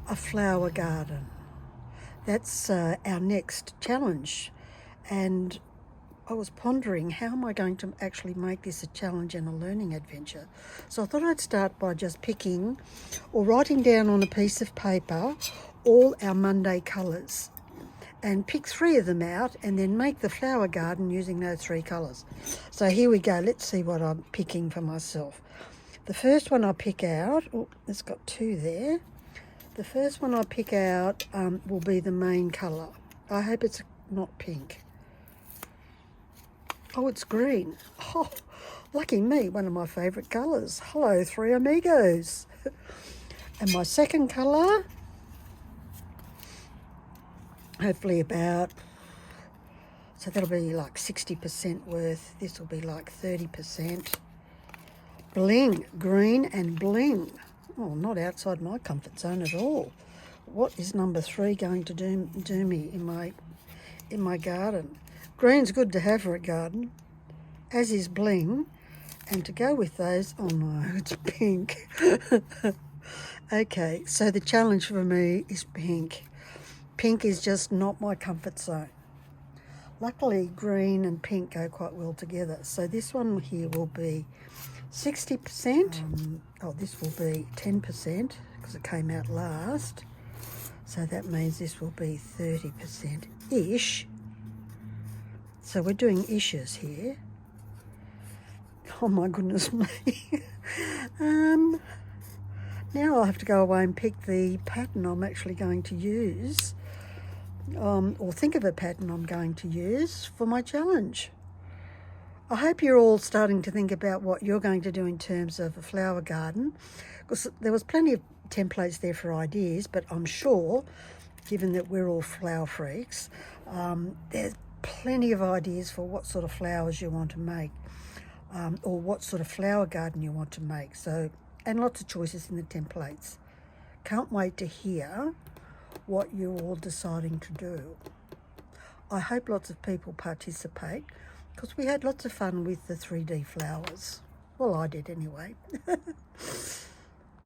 a flower garden. That's our next challenge, and I was pondering, how am I going to actually make this a challenge and a learning adventure? So I thought I'd start by just picking or writing down on a piece of paper all our Monday colours and pick 3 of them out and then make the flower garden using those 3 colours. So here we go. Let's see what I'm picking for myself. The first one I pick out, oh, it's got 2 there. The first one I pick out will be the main colour. I hope it's not pink. Oh, it's green. Oh, lucky me, one of my favourite colours. Hello, 3 amigos. And my second colour, hopefully about, so that'll be like 60% worth. This will be like 30%. Bling, green and bling. Oh, not outside my comfort zone at all. What is number 3 going to do me in my garden? Green's good to have for a garden, as is bling. And to go with those, oh no, it's pink. Okay, so the challenge for me is pink. Pink is just not my comfort zone. Luckily, green and pink go quite well together. So this one here will be 60%. This will be 10% because it came out last. So that means this will be 30%-ish. So we're doing ishes here. Oh my goodness me. Now I'll have to go away and pick the pattern I'm actually going to use, or think of a pattern I'm going to use for my challenge. I hope you're all starting to think about what you're going to do in terms of a flower garden, because there was plenty of templates there for ideas, but I'm sure, given that we're all flower freaks, there's plenty of ideas for what sort of flowers you want to make, or what sort of flower garden you want to make. So, and lots of choices in the templates. Can't wait to hear what you're all deciding to do. I hope lots of people participate, because we had lots of fun with the 3D flowers. Well, I did anyway.